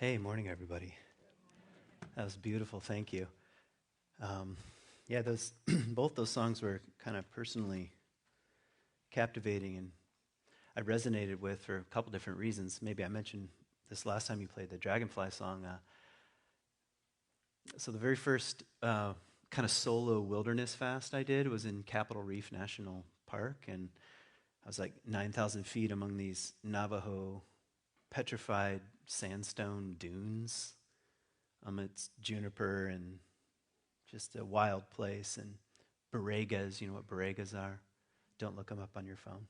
Hey, morning, everybody. That was beautiful. Thank you. Yeah, those both those songs were kind of personally captivating, and I resonated with for a couple different reasons. Maybe I mentioned this last time you played the Dragonfly song. So the very first kind of solo wilderness fast I did was in Capitol Reef National Park, and I was like 9,000 feet among these Navajo petrified sandstone dunes. It's juniper and just a wild place. And Boregas, you know what Boregas are? Don't look them up on your phone.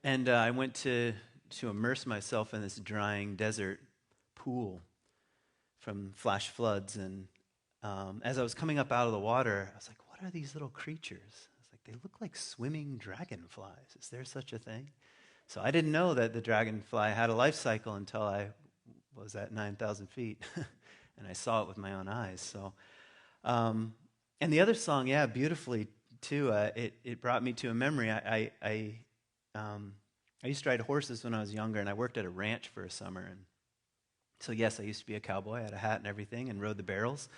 And I went to immerse myself in this drying desert pool from flash floods. And as I was coming up out of the water, I was like, what are these little creatures? I was like, they look like swimming dragonflies. Is there such a thing? So I didn't know that the dragonfly had a life cycle until I was at 9,000 feet. And I saw it with my own eyes. So, and the other song, yeah, beautifully too. It brought me to a memory. I used to ride horses when I was younger, and I worked at a ranch for a summer. And so, yes, I used to be a cowboy. I had a hat and everything, and rode the barrels.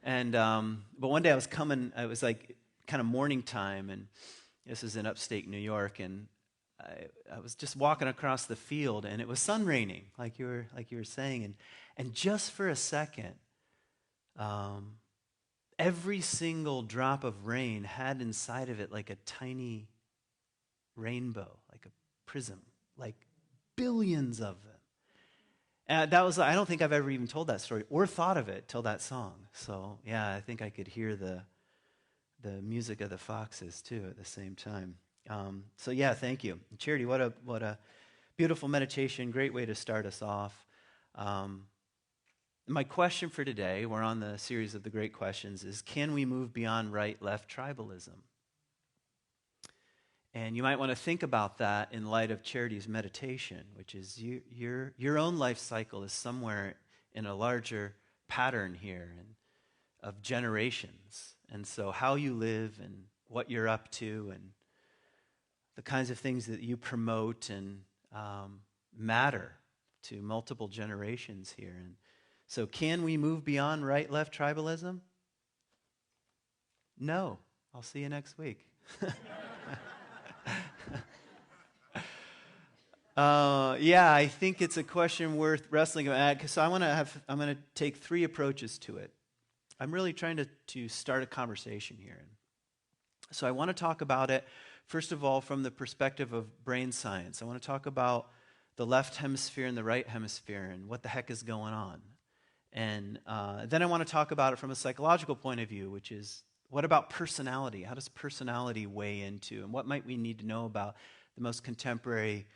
And but one day I was coming. It was like kind of morning time, and this is in upstate New York, and I was just walking across the field, and it was sun raining, like you were saying, and just for a second, every single drop of rain had inside of it like a tiny rainbow, like a prism, like billions of them. And that was, I don't think I've ever even told that story or thought of it till that song. So yeah, I think I could hear the music of the foxes too at the same time. So yeah, thank you. Charity, what a beautiful meditation, great way to start us off. My question for today, we're on the series of the great questions, is can we move beyond right-left tribalism? And you might want to think about that in light of Charity's meditation, which is your own life cycle is somewhere in a larger pattern here of generations. And so how you live and what you're up to and the kinds of things that you promote and matter to multiple generations here. And so can we move beyond right-left tribalism? No. I'll see you next week. Yeah, I think it's a question worth wrestling about because I'm going to take three approaches to it. I'm really trying to start a conversation here. So I want to talk about it, first of all, from the perspective of brain science. I want to talk about the left hemisphere and the right hemisphere and what the heck is going on. And then I want to talk about it from a psychological point of view, which is what about personality? How does personality weigh into, and what might we need to know about the most contemporary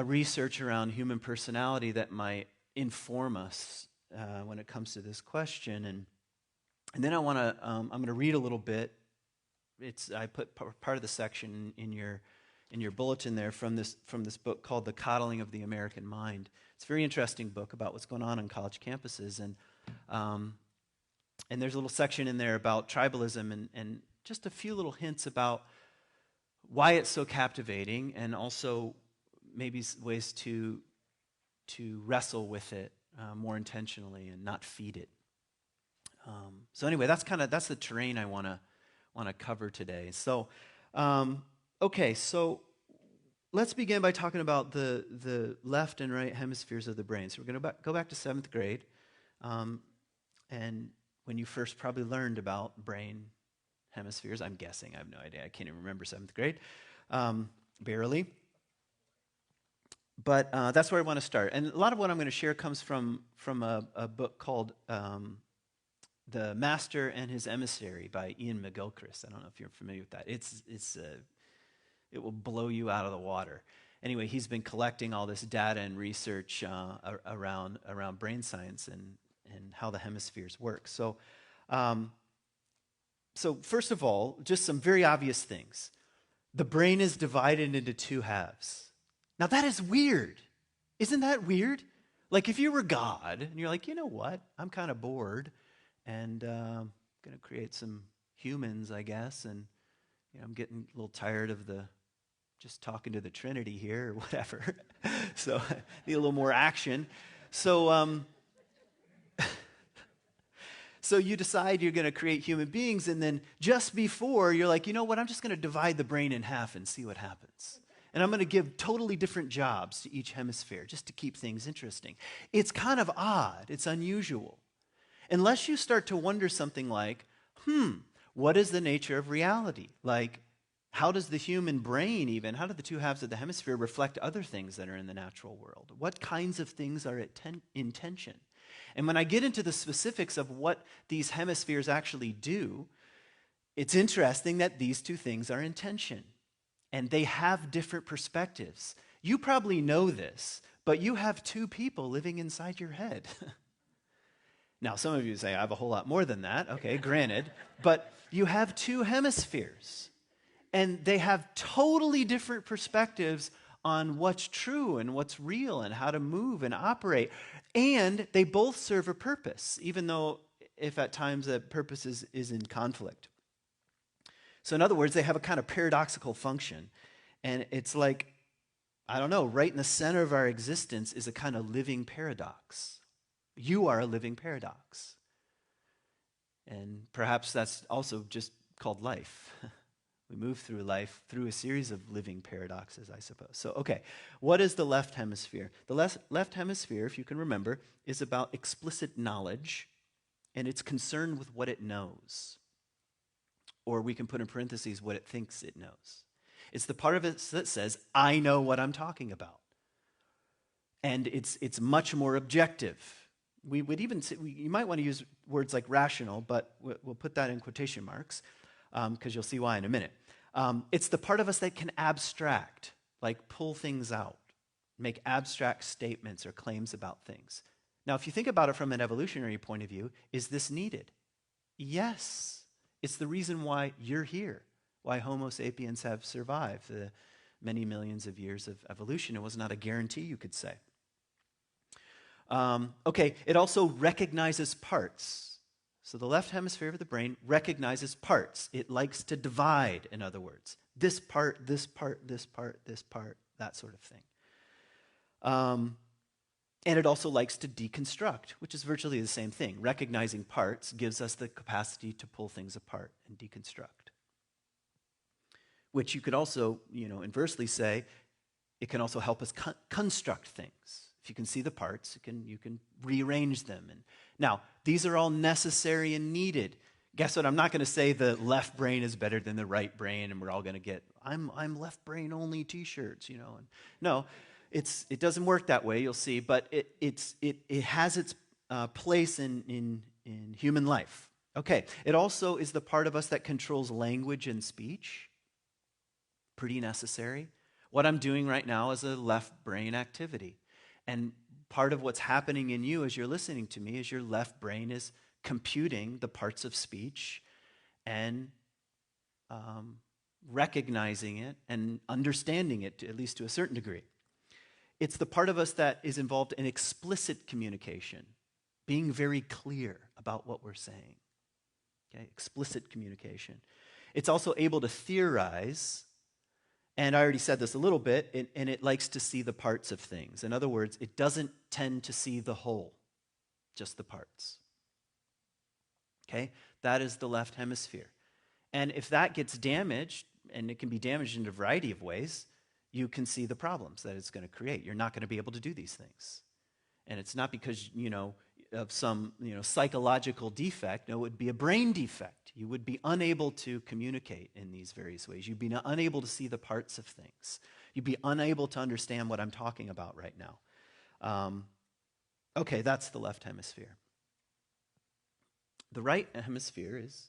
research around human personality that might inform us when it comes to this question? And then I'm going to read a little bit. I put part of the section in your bulletin there from this book called The Coddling of the American Mind. It's a very interesting book about what's going on college campuses, and there's a little section in there about tribalism and just a few little hints about why it's so captivating, and also maybe ways to wrestle with it more intentionally and not feed it. So anyway, that's the terrain I want to cover today. So, okay, so let's begin by talking about the left and right hemispheres of the brain. So we're going to go back to 7th grade, and when you first probably learned about brain hemispheres, I'm guessing, I have no idea, I can't even remember 7th grade, barely. But that's where I want to start. And a lot of what I'm going to share comes from a book called The Master and His Emissary by Ian McGilchrist. I don't know if you're familiar with that. It will blow you out of the water. Anyway, he's been collecting all this data and research around brain science and how the hemispheres work. So first of all, just some very obvious things. The brain is divided into two halves. Now that is weird. Isn't that weird? Like if you were God and you're like, you know what? I'm kind of bored and I'm going to create some humans, I guess, and I'm getting a little tired of the just talking to the Trinity here or whatever. So need a little more action. So so you decide you're going to create human beings, and then just before, you're like, you know what, I'm just going to divide the brain in half and see what happens. And I'm going to give totally different jobs to each hemisphere just to keep things interesting. It's kind of odd. It's unusual. Unless you start to wonder something like, what is the nature of reality? Like, how does the human brain even, how do the two halves of the hemisphere reflect other things that are in the natural world? What kinds of things are in tension? And when I get into the specifics of what these hemispheres actually do, it's interesting that these two things are in tension. And they have different perspectives. You probably know this, but you have two people living inside your head. Now, some of you say, I have a whole lot more than that. Okay, granted. But you have two hemispheres. And they have totally different perspectives on what's true and what's real and how to move and operate. And they both serve a purpose, even though if at times that purpose is in conflict. So in other words, they have a kind of paradoxical function. And it's like, I don't know, right in the center of our existence is a kind of living paradox. You are a living paradox. And perhaps that's also just called life. We move through life through a series of living paradoxes, I suppose. So, okay, what is the left hemisphere? The left hemisphere, if you can remember, is about explicit knowledge, and it's concerned with what it knows. Or we can put in parentheses what it thinks it knows. It's the part of it that says, I know what I'm talking about. And it's much more objective. We would even say, you might want to use words like rational, but we'll put that in quotation marks, because you'll see why in a minute. It's the part of us that can abstract, like pull things out, make abstract statements or claims about things. Now, if you think about it from an evolutionary point of view, is this needed? Yes. It's the reason why you're here, why Homo sapiens have survived the many millions of years of evolution. It was not a guarantee, you could say. Okay, it also recognizes parts. So the left hemisphere of the brain recognizes parts. It likes to divide, in other words. This part, this part, this part, this part, that sort of thing. And it also likes to deconstruct, which is virtually the same thing. Recognizing parts gives us the capacity to pull things apart and deconstruct. Which you could also, inversely say, it can also help us construct things. If you can see the parts, you can rearrange them. And now, these are all necessary and needed. Guess what? I'm not going to say the left brain is better than the right brain, and we're all going to get I'm left brain only T-shirts, And no, it doesn't work that way. You'll see, but it has its place in human life. Okay, it also is the part of us that controls language and speech. Pretty necessary. What I'm doing right now is a left brain activity. And part of what's happening in you as you're listening to me is your left brain is computing the parts of speech and recognizing it and understanding it, at least to a certain degree. It's the part of us that is involved in explicit communication, being very clear about what we're saying. Okay, explicit communication. It's also able to theorize. And I already said this a little bit, and it likes to see the parts of things. In other words, it doesn't tend to see the whole, just the parts. Okay? That is the left hemisphere. And if that gets damaged, and it can be damaged in a variety of ways, you can see the problems that it's going to create. You're not going to be able to do these things. And it's not because, of some, psychological defect. No, it would be a brain defect. You would be unable to communicate in these various ways. You'd be unable to see the parts of things. You'd be unable to understand what I'm talking about right now. Okay, that's the left hemisphere. The right hemisphere is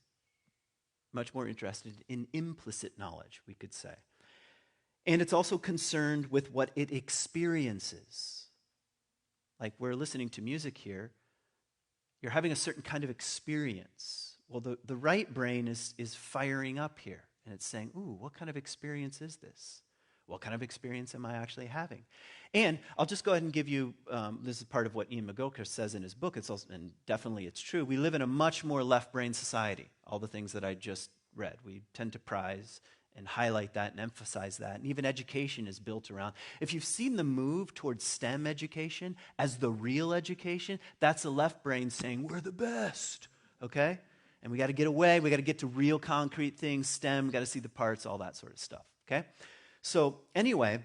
much more interested in implicit knowledge, we could say. And it's also concerned with what it experiences. Like we're listening to music here, you're having a certain kind of experience. Well, the right brain is firing up here, and it's saying, ooh, what kind of experience is this? What kind of experience am I actually having? And I'll just go ahead and give you, this is part of what Ian McGilchrist says in his book, and definitely it's true. We live in a much more left brain society, all the things that I just read. We tend to prize and highlight that and emphasize that. And even education is built around. If you've seen the move towards STEM education as the real education, that's the left brain saying, we're the best, okay? And we got to get away. We got to get to real concrete things, STEM, got to see the parts, all that sort of stuff, okay? So anyway,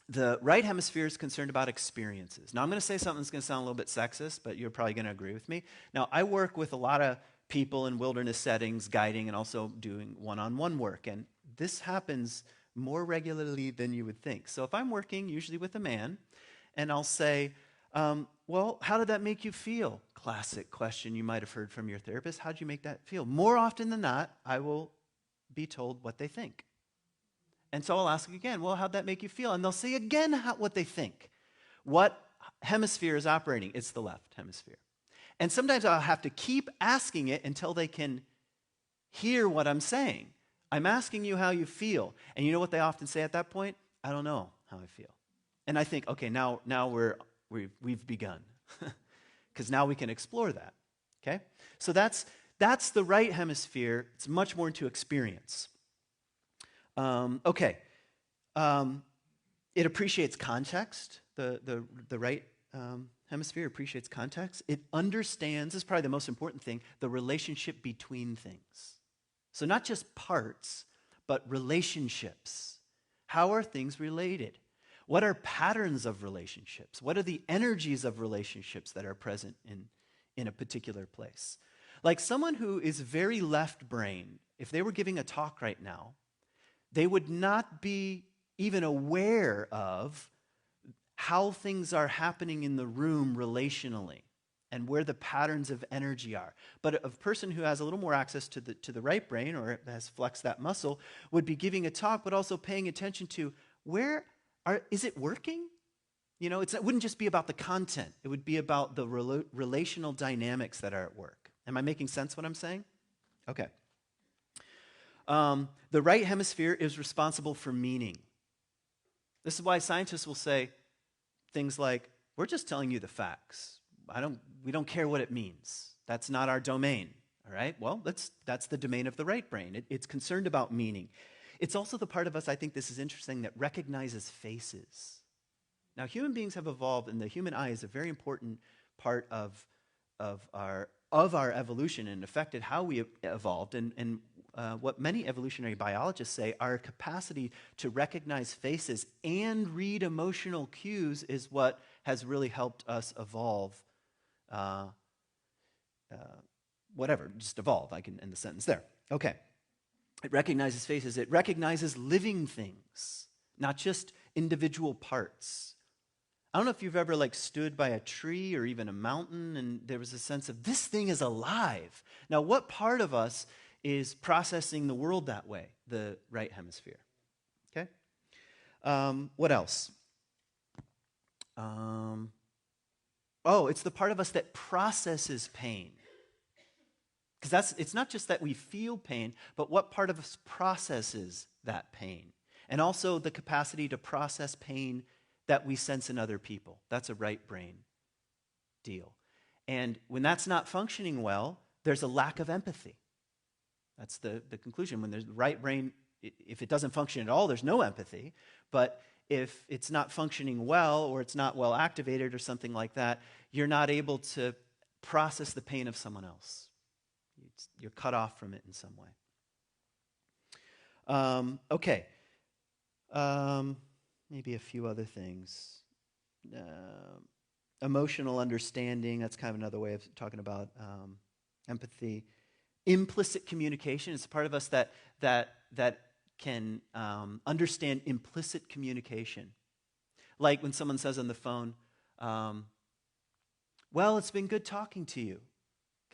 the right hemisphere is concerned about experiences. Now, I'm going to say something that's going to sound a little bit sexist, but you're probably going to agree with me. Now, I work with a lot of people in wilderness settings, guiding and also doing one-on-one work, and this happens more regularly than you would think. So if I'm working, usually with a man, and I'll say, well, how did that make you feel? Classic question you might have heard from your therapist. How did you make that feel? More often than not, I will be told what they think. And so I'll ask again, well, how'd that make you feel? And they'll say again what they think. What hemisphere is operating? It's the left hemisphere. And sometimes I'll have to keep asking it until they can hear what I'm saying. I'm asking you how you feel. And you know what they often say at that point? I don't know how I feel. And I think, okay, now we've begun. Because now we can explore that. Okay? So that's the right hemisphere. It's much more into experience. Okay. It appreciates context. The right hemisphere appreciates context. It understands, this is probably the most important thing, the relationship between things. So not just parts, but relationships. How are things related? What are patterns of relationships? What are the energies of relationships that are present in a particular place? Like someone who is very left-brained, if they were giving a talk right now, they would not be even aware of how things are happening in the room relationally and where the patterns of energy are. But a person who has a little more access to the right brain or has flexed that muscle would be giving a talk, but also paying attention to is it working? You know, it wouldn't just be about the content. It would be about the relational dynamics that are at work. Am I making sense what I'm saying? Okay. The right hemisphere is responsible for meaning. This is why scientists will say things like, we're just telling you the facts. We don't care what it means. That's not our domain, all right? Well, that's the domain of the right brain. It's concerned about meaning. It's also the part of us, I think this is interesting, that recognizes faces. Now, human beings have evolved, and the human eye is a very important part of our evolution and affected how we evolved. And what many evolutionary biologists say, our capacity to recognize faces and read emotional cues is what has really helped us evolve. Just evolve. I can end the sentence there. Okay. It recognizes faces. It recognizes living things, not just individual parts. I don't know if you've ever stood by a tree or even a mountain and there was a sense of this thing is alive. Now, what part of us is processing the world that way? The right hemisphere. Okay? What else? It's the part of us that processes pain. Because it's not just that we feel pain, but what part of us processes that pain. And also the capacity to process pain that we sense in other people. That's a right brain deal. And when that's not functioning well, there's a lack of empathy. That's the conclusion. When there's the right brain, if it doesn't function at all, there's no empathy. But if it's not functioning well or it's not well activated or something like that, you're not able to process the pain of someone else. You're cut off from it in some way. Okay. Maybe a few other things. Emotional understanding, that's kind of another way of talking about empathy. Implicit communication is a part of us that can understand implicit communication. Like when someone says on the phone, well, it's been good talking to you.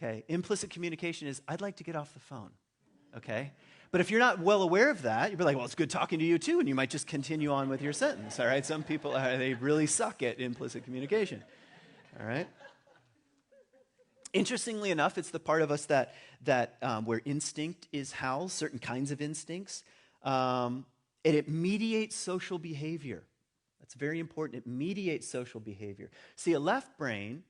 Okay, implicit communication is, I'd like to get off the phone. Okay? But if you're not well aware of that, you'll be like, well, it's good talking to you too, and you might just continue on with your sentence, all right? Some people, they really suck at implicit communication, all right? Interestingly enough, it's the part of us that where instinct is housed, certain kinds of instincts, and it mediates social behavior. That's very important. It mediates social behavior. See, a left brain,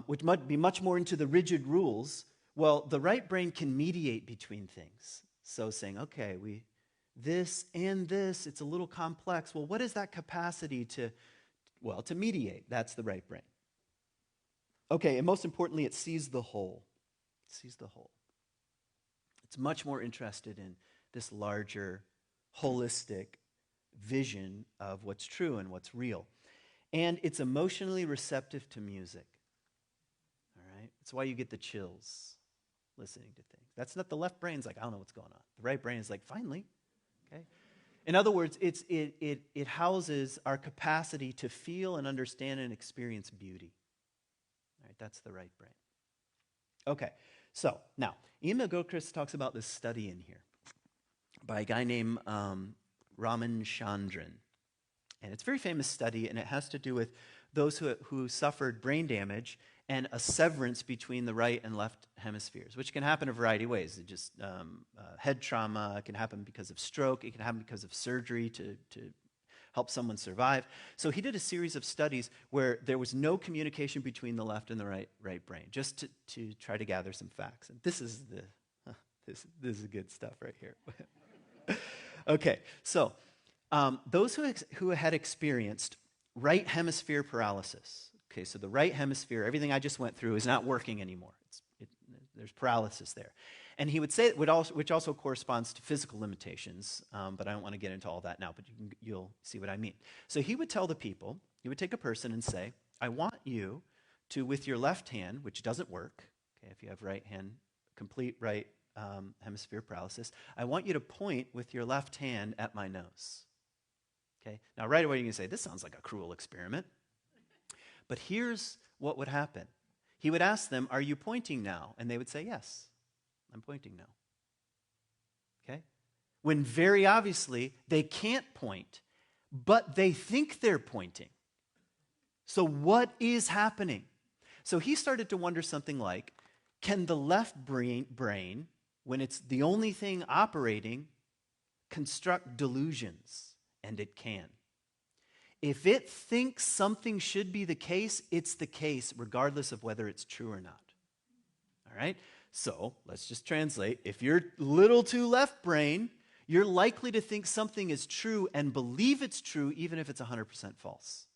which might be much more into the rigid rules, well, the right brain can mediate between things. So saying, okay, this and this. It's a little complex. Well, what is that capacity to mediate? That's the right brain. Okay, and most importantly, it sees the whole. It sees the whole. It's much more interested in this larger, holistic vision of what's true and what's real. And it's emotionally receptive to music. All right? That's why you get the chills listening to things. That's not the left brain's like, I don't know what's going on. The right brain is like, finally. Okay? In other words, it houses our capacity to feel and understand and experience beauty. All right? That's the right brain. Okay, so now, Ian McGilchrist talks about this study in here by a guy named Raman Chandran. And it's a very famous study, and it has to do with those who suffered brain damage and a severance between the right and left hemispheres, which can happen a variety of ways. It just head trauma, it can happen because of stroke, it can happen because of surgery to help someone survive. So he did a series of studies where there was no communication between the left and the right brain, just to try to gather some facts. And this is this is good stuff right here. Okay, so those who had experienced right hemisphere paralysis. Okay, so the right hemisphere, everything I just went through, is not working anymore. There's paralysis there. And he would say, which also corresponds to physical limitations, but I don't want to get into all that now, but you'll see what I mean. So he would tell the people, he would take a person and say, I want you to, with your left hand, which doesn't work, okay, if you have right hand, complete right hemisphere paralysis, I want you to point with your left hand at my nose. Okay, now right away you can say, this sounds like a cruel experiment. But here's what would happen. He would ask them, are you pointing now? And they would say, yes, I'm pointing now. Okay? When very obviously they can't point, but they think they're pointing. So what is happening? So he started to wonder something like, can the left brain, when it's the only thing operating, construct delusions? And it can. If it thinks something should be the case, it's the case, regardless of whether it's true or not. All right? So let's just translate. If you're little too left brain, you're likely to think something is true and believe it's true, even if it's 100% false.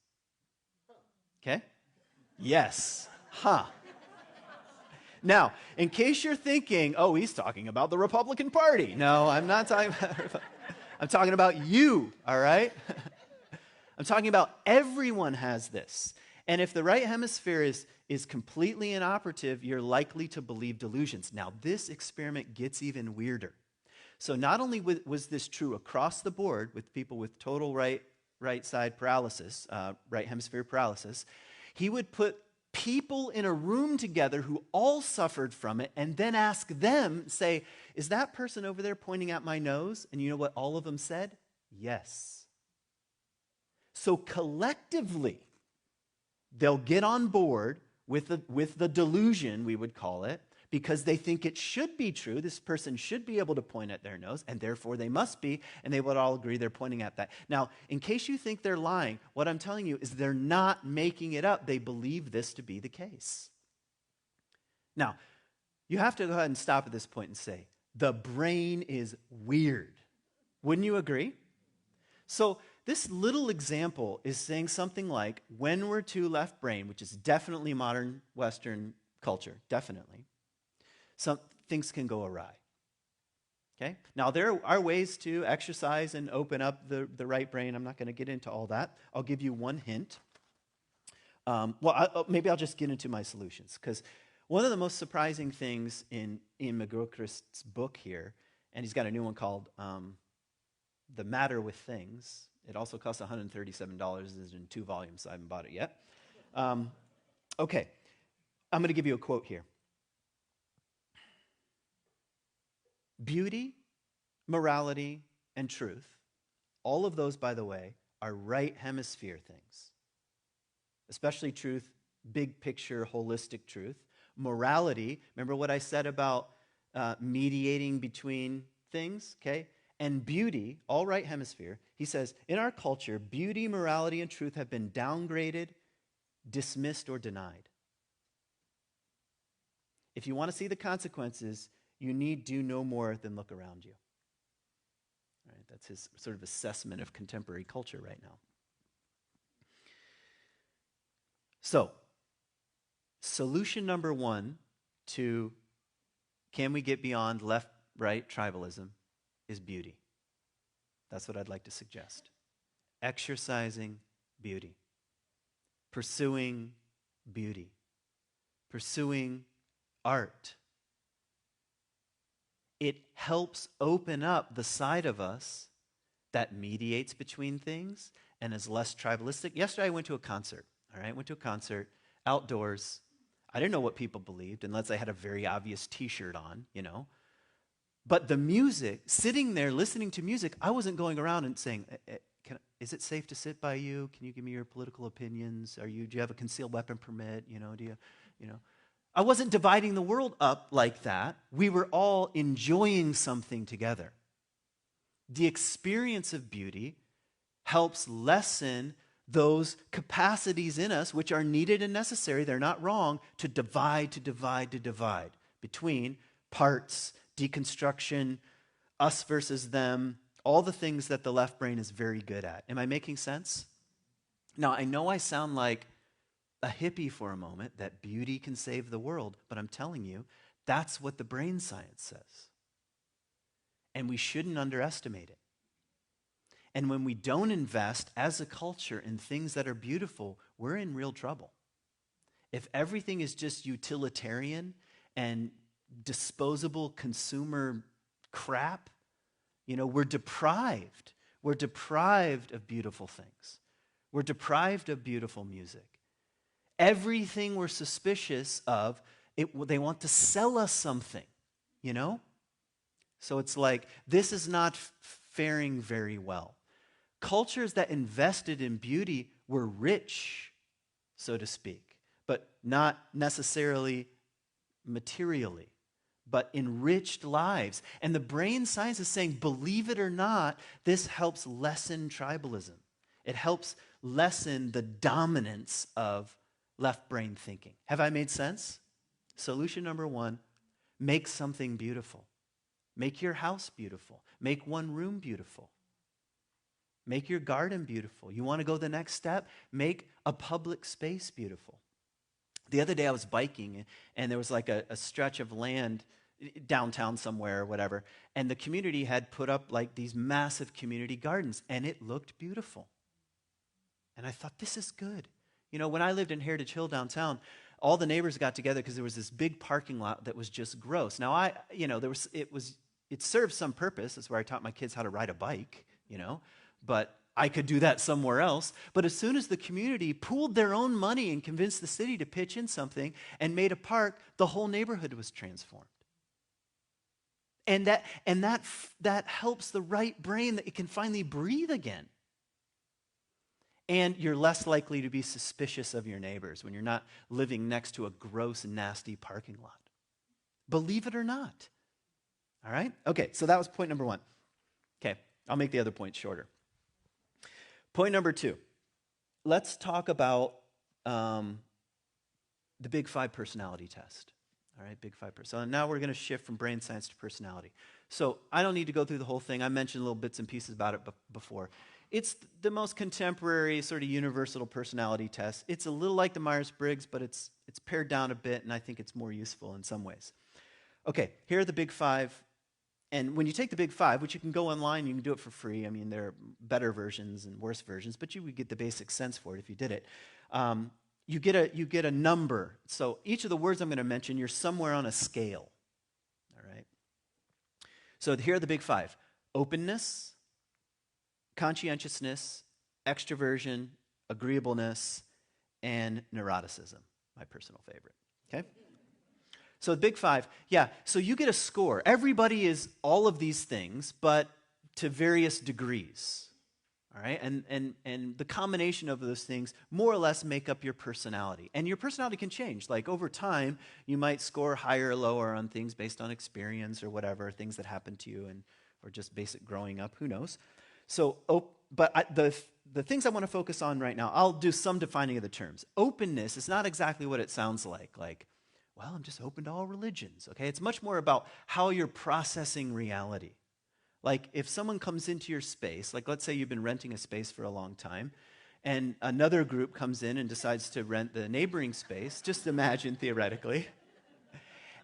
Okay? Yes. Huh. Now, in case you're thinking, oh, he's talking about the Republican Party. No, I'm not talking about I'm talking about you, all right? I'm talking about everyone has this. And if the right hemisphere is completely inoperative, you're likely to believe delusions. Now, this experiment gets even weirder. So not only was this true across the board with people with total right side paralysis, right hemisphere paralysis, he would put people in a room together who all suffered from it and then ask them, say, is that person over there pointing at my nose? And you know what all of them said? Yes. So collectively, they'll get on board with the delusion, we would call it, because they think it should be true. This person should be able to point at their nose, and therefore they must be, and they would all agree they're pointing at that. Now, in case you think they're lying, what I'm telling you is they're not making it up. They believe this to be the case. Now, you have to go ahead and stop at this point and say, the brain is weird. Wouldn't you agree? So this little example is saying something like, when we're too left brain, which is definitely modern Western culture, definitely, some things can go awry. Okay? Now, there are ways to exercise and open up the right brain. I'm not going to get into all that. I'll give you one hint. Maybe I'll just get into my solutions, because one of the most surprising things in McGilchrist's book here, and he's got a new one called The Matter with Things. It also costs $137. It's in 2 volumes, so I haven't bought it yet. Okay, I'm going to give you a quote here. Beauty, morality, and truth, all of those, by the way, are right hemisphere things. Especially truth, big picture, holistic truth. Morality, remember what I said about mediating between things, okay? And beauty, all right hemisphere. He says, in our culture, beauty, morality, and truth have been downgraded, dismissed, or denied. If you want to see the consequences, you need do no more than look around you. Right? That's his sort of assessment of contemporary culture right now. So, solution number one to can we get beyond left-right tribalism is beauty. That's what I'd like to suggest. Exercising beauty. Pursuing beauty. Pursuing art. It helps open up the side of us that mediates between things and is less tribalistic. Yesterday I went to a concert. All right, went to a concert outdoors. I didn't know what people believed unless I had a very obvious T-shirt on, you know. But the music, sitting there listening to music, I wasn't going around and saying, is it safe to sit by you? Can you give me your political opinions? Do you have a concealed weapon permit? I wasn't dividing the world up like that. We were all enjoying something together. The experience of beauty helps lessen those capacities in us which are needed and necessary, they're not wrong, to divide between parts, deconstruction, us versus them, all the things that the left brain is very good at. Am I making sense? Now, I know I sound like a hippie for a moment, that beauty can save the world, but I'm telling you, that's what the brain science says. And we shouldn't underestimate it. And when we don't invest as a culture in things that are beautiful, we're in real trouble. If everything is just utilitarian and disposable consumer crap, we're deprived. We're deprived of beautiful things. We're deprived of beautiful music. Everything we're suspicious of, they want to sell us something, So it's like, this is not faring very well. Cultures that invested in beauty were rich, so to speak, but not necessarily materially, but enriched lives. And the brain science is saying, believe it or not, this helps lessen tribalism. It helps lessen the dominance of left brain thinking. Have I made sense? Solution number one, make something beautiful. Make your house beautiful. Make one room beautiful. Make your garden beautiful. You want to go the next step? Make a public space beautiful. The other day I was biking, and there was like a stretch of land downtown somewhere or whatever, and the community had put up like these massive community gardens, and it looked beautiful. And I thought, this is good. When I lived in Heritage Hill downtown, all the neighbors got together because there was this big parking lot that was just gross. Now, it served some purpose. That's where I taught my kids how to ride a bike, but I could do that somewhere else. But as soon as the community pooled their own money and convinced the city to pitch in something and made a park, the whole neighborhood was transformed. And that helps the right brain, that it can finally breathe again. And you're less likely to be suspicious of your neighbors when you're not living next to a gross, nasty parking lot. Believe it or not. All right? Okay, so that was point number one. Okay, I'll make the other point shorter. Point number two. Let's talk about the Big Five personality test. All right, Big Five. So now we're going to shift from brain science to personality. So I don't need to go through the whole thing. I mentioned little bits and pieces about it before. It's the most contemporary sort of universal personality test. It's a little like the Myers-Briggs, but it's pared down a bit, and I think it's more useful in some ways. Okay, here are the Big Five. And when you take the Big Five, which you can go online, you can do it for free. I mean, there are better versions and worse versions, but you would get the basic sense for it if you did it. You get a number. So each of the words I'm going to mention, you're somewhere on a scale. All right? So here are the Big Five. Openness, conscientiousness, extroversion, agreeableness, and neuroticism, my personal favorite. Okay? So the Big Five, yeah, so you get a score. Everybody is all of these things, but to various degrees. All right? And the combination of those things more or less make up your personality. And your personality can change. Like over time, you might score higher or lower on things based on experience or whatever, things that happen to you or just basic growing up, who knows. So, the things I want to focus on right now, I'll do some defining of the terms. Openness is not exactly what it sounds like. Like, well, I'm just open to all religions, okay? It's much more about how you're processing reality. Like if someone comes into your space, like let's say you've been renting a space for a long time, and another group comes in and decides to rent the neighboring space, just imagine theoretically,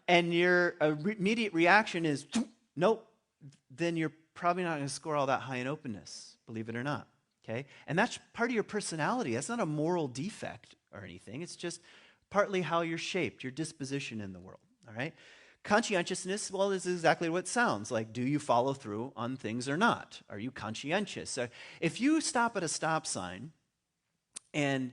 and your immediate reaction is, nope, then you're probably not going to score all that high in openness, believe it or not, okay? And that's part of your personality. That's not a moral defect or anything. It's just partly how you're shaped, your disposition in the world, all right? Conscientiousness, well, this is exactly what it sounds like. Do you follow through on things or not? Are you conscientious? If you stop at a stop sign and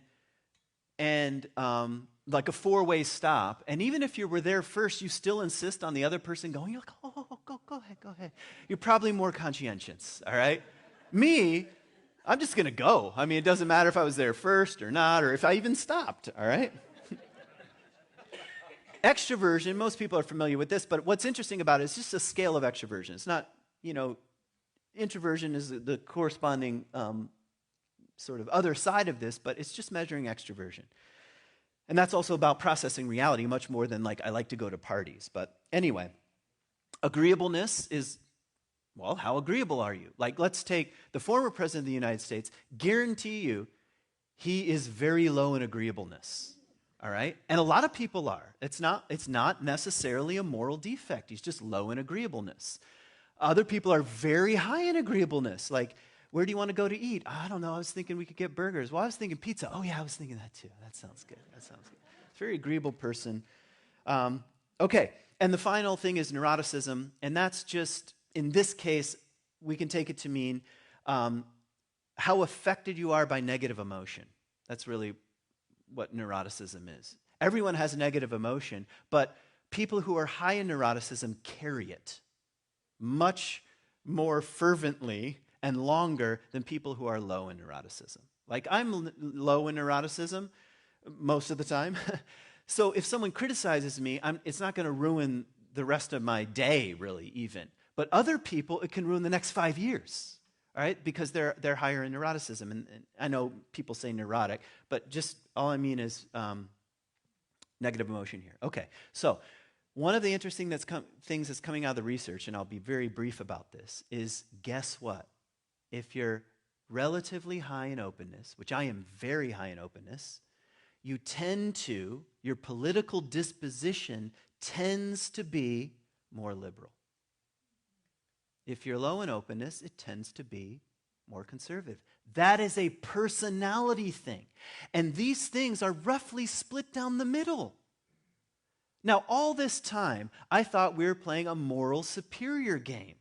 like a four-way stop, and even if you were there first, you still insist on the other person going, you're like, oh, go ahead. You're probably more conscientious, all right? Me, I'm just going to go. I mean, it doesn't matter if I was there first or not, or if I even stopped, all right? Extroversion, most people are familiar with this, but what's interesting about it is just a scale of extroversion. It's not, introversion is the corresponding sort of other side of this, but it's just measuring extroversion. And that's also about processing reality much more than like, I like to go to parties. But anyway, agreeableness is, well, how agreeable are you? Like, let's take the former president of the United States, guarantee you, he is very low in agreeableness. All right? And a lot of people are. It's not necessarily a moral defect. He's just low in agreeableness. Other people are very high in agreeableness. Like, where do you want to go to eat? I don't know. I was thinking we could get burgers. Well, I was thinking pizza. Oh, yeah, I was thinking that too. That sounds good. It's a very agreeable person. Okay. And the final thing is neuroticism. And that's just, in this case, we can take it to mean how affected you are by negative emotion. That's really what neuroticism is. Everyone has negative emotion, but people who are high in neuroticism carry it much more fervently and longer than people who are low in neuroticism. Like I'm low in neuroticism most of the time. So if someone criticizes me, it's not going to ruin the rest of my day really even. But other people, it can ruin the next 5 years. All right, because they're higher in neuroticism. And I know people say neurotic, but just all I mean is negative emotion here. Okay, so one of the interesting things that's coming out of the research, and I'll be very brief about this, is guess what? If you're relatively high in openness, which I am very high in openness, your political disposition tends to be more liberal. If you're low in openness, it tends to be more conservative. That is a personality thing. And these things are roughly split down the middle. Now, all this time, I thought we were playing a moral superior game,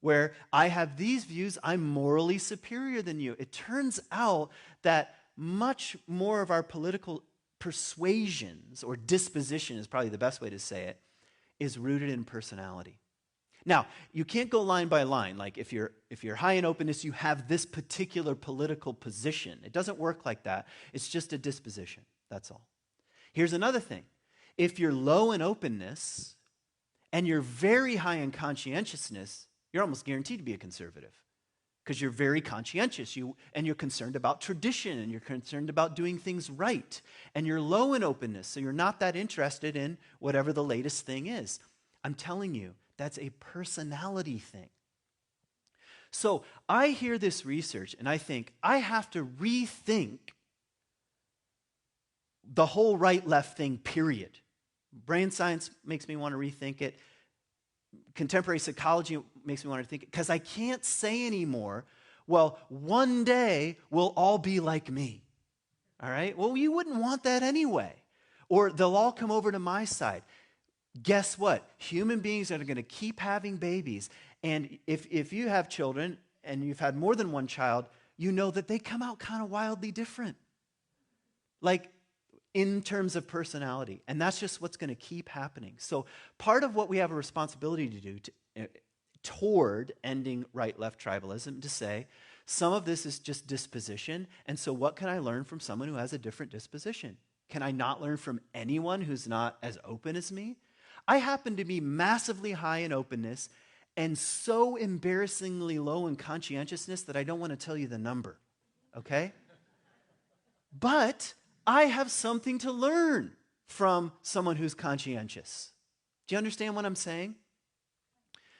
where I have these views, I'm morally superior than you. It turns out that much more of our political persuasions, or disposition is probably the best way to say it, is rooted in personality. Now, you can't go line by line. Like if you're high in openness, you have this particular political position. It doesn't work like that. It's just a disposition. That's all. Here's another thing. If you're low in openness and you're very high in conscientiousness, you're almost guaranteed to be a conservative because you're very conscientious and you're concerned about tradition and you're concerned about doing things right. And you're low in openness, so you're not that interested in whatever the latest thing is. I'm telling you, that's a personality thing. So I hear this research and I think, I have to rethink the whole right-left thing, period. Brain science makes me want to rethink it. Contemporary psychology makes me want to think it. Because I can't say anymore, well, one day we'll all be like me. All right? Well, you wouldn't want that anyway. Or they'll all come over to my side. Guess what? Human beings are going to keep having babies. And if you have children and you've had more than one child, you know that they come out kind of wildly different. Like in terms of personality. And that's just what's going to keep happening. So part of what we have a responsibility to do toward ending right-left tribalism, to say, some of this is just disposition. And so what can I learn from someone who has a different disposition? Can I not learn from anyone who's not as open as me? I happen to be massively high in openness and so embarrassingly low in conscientiousness that I don't want to tell you the number, okay? But I have something to learn from someone who's conscientious. Do you understand what I'm saying?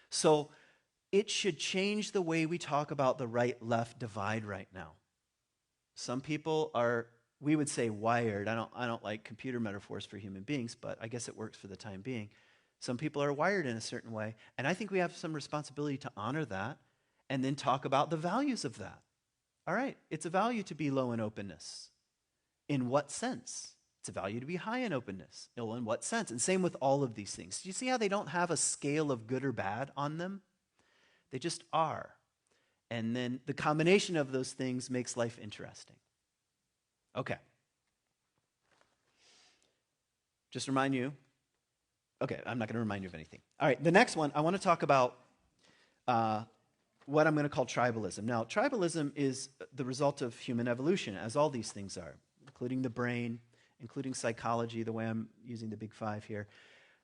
So it should change the way we talk about the right-left divide right now. Some people are, we would say, wired. I don't like computer metaphors for human beings, but I guess it works for the time being. Some people are wired in a certain way, and I think we have some responsibility to honor that and then talk about the values of that. All right, it's a value to be low in openness. In what sense? It's a value to be high in openness. Well, in what sense? And same with all of these things. Do you see how they don't have a scale of good or bad on them? They just are. And then the combination of those things makes life interesting. Okay. Just remind you. Okay, I'm not going to remind you of anything. All right, the next one, I want to talk about what I'm going to call tribalism. Now, tribalism is the result of human evolution, as all these things are, including the brain, including psychology, the way I'm using the big five here,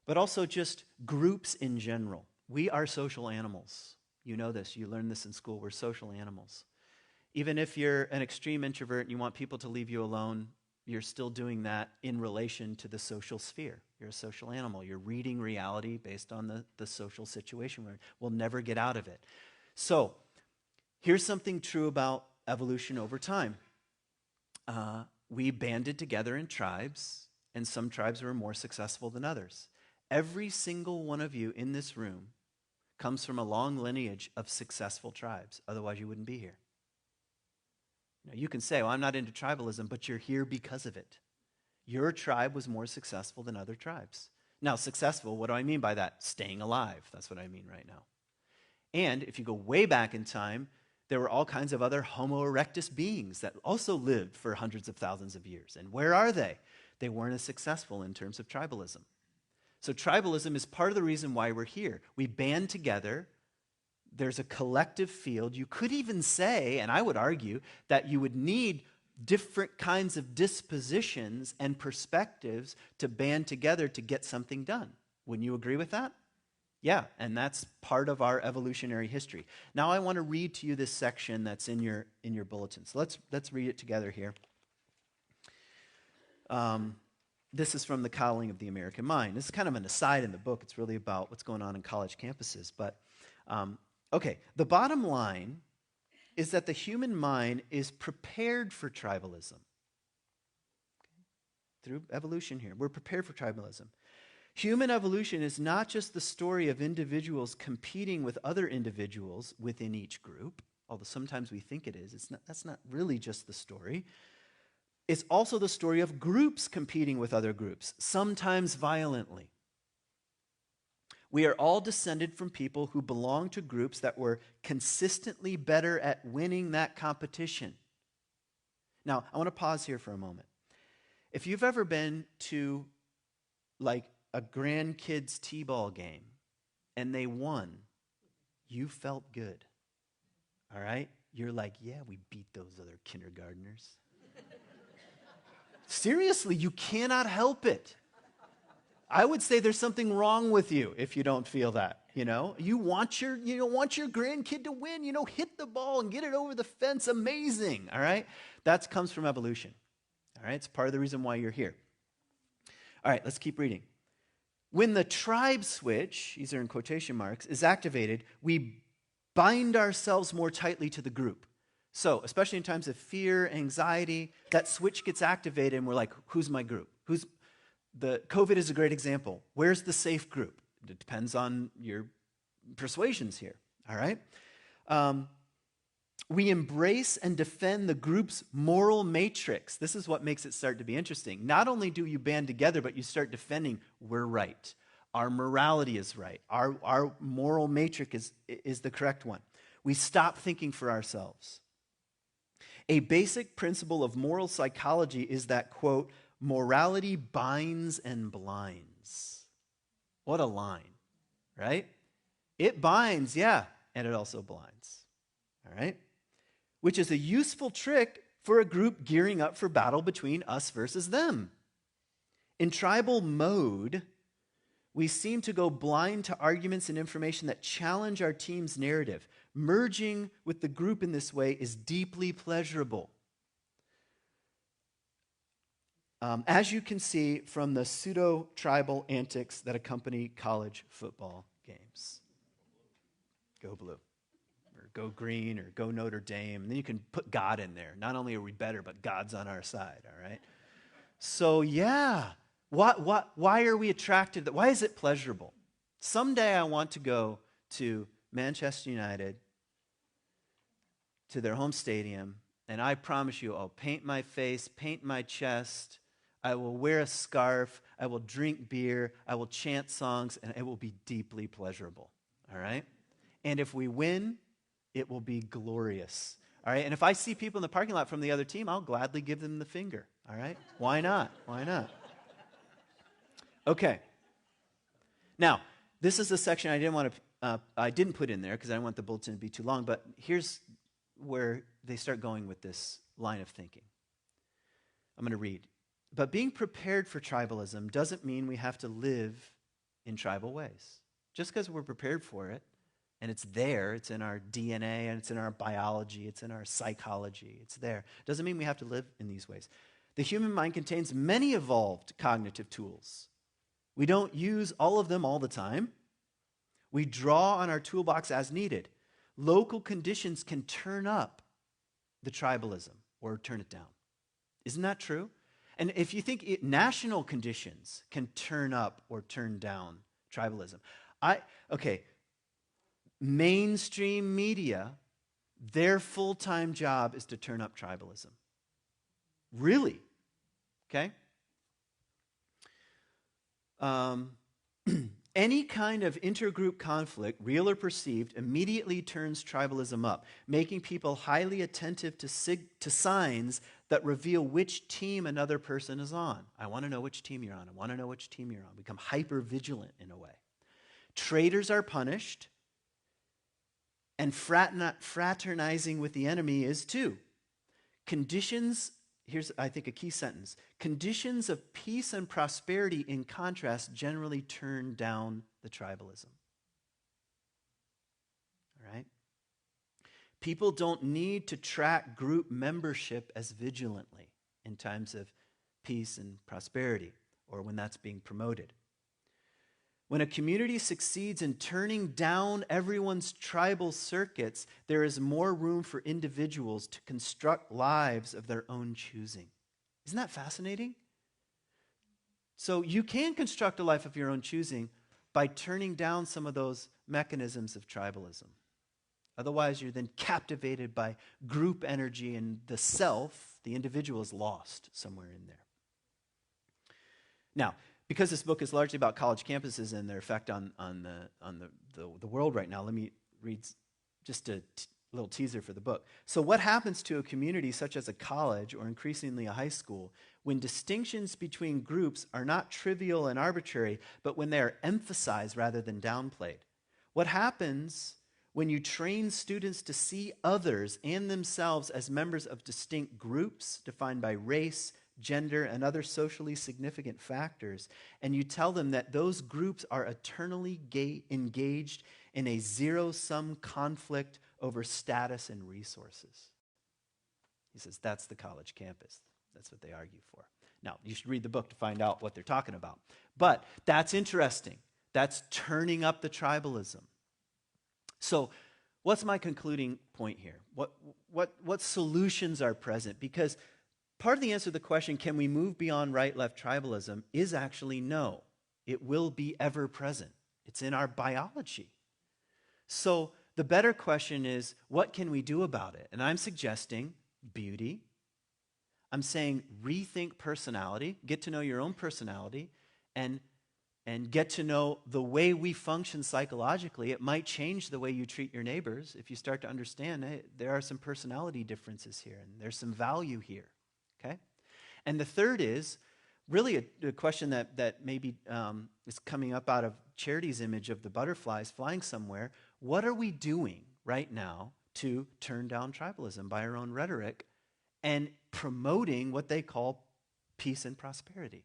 but also just groups in general. We are social animals. You know this. You learned this in school. We're social animals. Even if you're an extreme introvert and you want people to leave you alone, you're still doing that in relation to the social sphere. You're a social animal. You're reading reality based on the social situation. We'll never get out of it. So here's something true about evolution over time. We banded together in tribes, and some tribes were more successful than others. Every single one of you in this room comes from a long lineage of successful tribes. Otherwise, you wouldn't be here. Now, you can say, well, I'm not into tribalism, but you're here because of it. Your tribe was more successful than other tribes. Now, successful, what do I mean by that? Staying alive. That's what I mean right now. And if you go way back in time, there were all kinds of other Homo erectus beings that also lived for hundreds of thousands of years. And where are they? They weren't as successful in terms of tribalism. So tribalism is part of the reason why we're here. We band together. There's a collective field. You could even say, and I would argue, that you would need different kinds of dispositions and perspectives to band together to get something done. Wouldn't you agree with that? Yeah, and that's part of our evolutionary history. Now I want to read to you this section that's in your bulletin. So let's read it together here. This is from the Coddling of the American Mind. This is kind of an aside in the book. It's really about what's going on in college campuses. But, okay, the bottom line is that the human mind is prepared for tribalism. Okay? Through evolution here, we're prepared for tribalism. Human evolution is not just the story of individuals competing with other individuals within each group, although sometimes we think it is. That's not really just the story. It's also the story of groups competing with other groups, sometimes violently. We are all descended from people who belong to groups that were consistently better at winning that competition. Now, I want to pause here for a moment. If you've ever been to, like, a grandkids' t-ball game and they won, you felt good. All right? You're like, yeah, we beat those other kindergartners. Seriously, you cannot help it. I would say there's something wrong with you if you don't feel that, you know? You want your grandkid to win, hit the ball and get it over the fence. Amazing, all right? That comes from evolution, all right? It's part of the reason why you're here. All right, let's keep reading. When the tribe switch, these are in quotation marks, is activated, we bind ourselves more tightly to the group. So, especially in times of fear, anxiety, that switch gets activated and we're like, who's my group? COVID is a great example. Where's the safe group? It depends on your persuasions here, all right? We embrace and defend the group's moral matrix. This is what makes it start to be interesting. Not only do you band together, but you start defending, we're right. Our morality is right. Our moral matrix is the correct one. We stop thinking for ourselves. A basic principle of moral psychology is that, quote, morality binds and blinds. What a line, right? It binds, yeah, and it also blinds, all right? Which is a useful trick for a group gearing up for battle between us versus them. In tribal mode, we seem to go blind to arguments and information that challenge our team's narrative. Merging with the group in this way is deeply pleasurable. As you can see from the pseudo-tribal antics that accompany college football games. go blue. Or go green, or go Notre Dame. And then you can put God in there. Not only are we better, but God's on our side, all right? So yeah, why are we attracted? Why is it pleasurable? Someday I want to go to Manchester United, to their home stadium, and I promise you I'll paint my face, paint my chest, I will wear a scarf, I will drink beer, I will chant songs, and it will be deeply pleasurable, all right? And if we win, it will be glorious, all right? And if I see people in the parking lot from the other team, I'll gladly give them the finger, all right? Why not? Why not? Okay. Now, this is a section I didn't put in there because I didn't want the bulletin to be too long, but here's where they start going with this line of thinking. I'm going to read. But being prepared for tribalism doesn't mean we have to live in tribal ways. Just because we're prepared for it, and it's there, it's in our DNA, and it's in our biology, it's in our psychology, it's there, doesn't mean we have to live in these ways. The human mind contains many evolved cognitive tools. We don't use all of them all the time. We draw on our toolbox as needed. Local conditions can turn up the tribalism or turn it down. Isn't that true? And if you think national conditions can turn up or turn down tribalism. Mainstream media, their full-time job is to turn up tribalism. Really? Okay? Any kind of intergroup conflict, real or perceived, immediately turns tribalism up, making people highly attentive to signs that reveal which team another person is on. I want to know which team you're on. I want to know which team you're on. Become hyper-vigilant in a way. Traitors are punished, and fraternizing with the enemy is too. Conditions, here's, I think, a key sentence. Conditions of peace and prosperity, in contrast, generally turn down the tribalism. All right? People don't need to track group membership as vigilantly in times of peace and prosperity or when that's being promoted. When a community succeeds in turning down everyone's tribal circuits, there is more room for individuals to construct lives of their own choosing. Isn't that fascinating? So you can construct a life of your own choosing by turning down some of those mechanisms of tribalism. Otherwise, you're then captivated by group energy, and the self, the individual, is lost somewhere in there. Now, because this book is largely about college campuses and their effect on the world right now, let me read just a little teaser for the book. So what happens to a community such as a college or increasingly a high school when distinctions between groups are not trivial and arbitrary, but when they are emphasized rather than downplayed? What happens when you train students to see others and themselves as members of distinct groups defined by race, gender, and other socially significant factors, and you tell them that those groups are eternally engaged in a zero-sum conflict over status and resources? He says that's the college campus. That's what they argue for. Now, you should read the book to find out what they're talking about. But that's interesting. That's turning up the tribalism. So what's my concluding point here? What solutions are present? Because part of the answer to the question, can we move beyond right-left tribalism, is actually no. It will be ever present. It's in our biology. So the better question is, what can we do about it? And I'm suggesting beauty. I'm saying rethink personality, get to know your own personality, and get to know the way we function psychologically. It might change the way you treat your neighbors if you start to understand, hey, there are some personality differences here, and there's some value here. Okay? And the third is really a question that maybe is coming up out of Charity's image of the butterflies flying somewhere. What are we doing right now to turn down tribalism by our own rhetoric and promoting what they call peace and prosperity?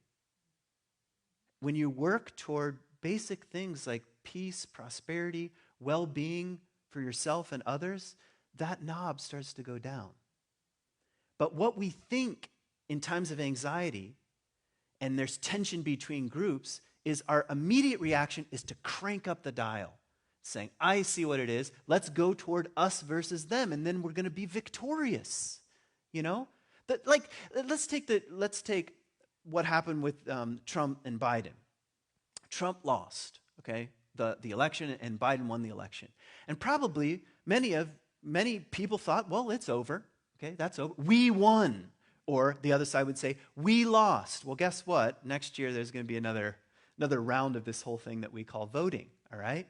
When you work toward basic things like peace, prosperity, well-being for yourself and others, that knob starts to go down. But what we think in times of anxiety, and there's tension between groups, is our immediate reaction is to crank up the dial. saying, I see what it is. Let's go toward us versus them, and then we're going to be victorious. You know? Let's take what happened with Trump and Biden. Trump lost, okay, the election, and Biden won the election. And probably many people thought, well, it's over. Okay, that's over. We won. Or the other side would say, we lost. Well, guess what? Next year there's going to be another round of this whole thing that we call voting, all right?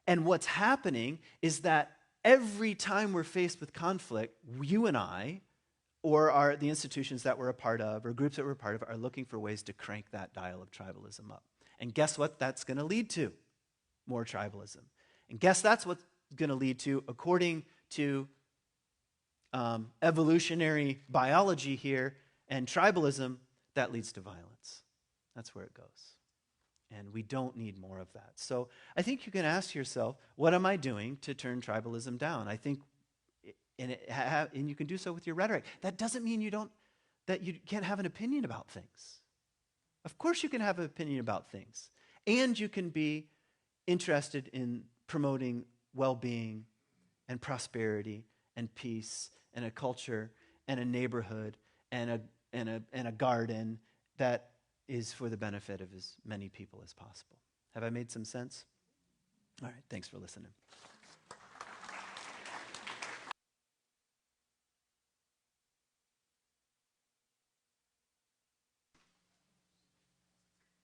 And what's happening is that every time we're faced with conflict, you and I, or the institutions that we're a part of, or groups that we're a part of, are looking for ways to crank that dial of tribalism up. And guess what that's going to lead to? More tribalism. And guess that's what's going to lead to, according to evolutionary biology here and tribalism, that leads to violence. That's where it goes. And we don't need more of that. So I think you can ask yourself, what am I doing to turn tribalism down? I think, and you can do so with your rhetoric. That doesn't mean that you can't have an opinion about things. Of course you can have an opinion about things. And you can be interested in promoting well-being and prosperity and peace and a culture and a neighborhood and a garden that is for the benefit of as many people as possible. Have I made some sense? All right, thanks for listening.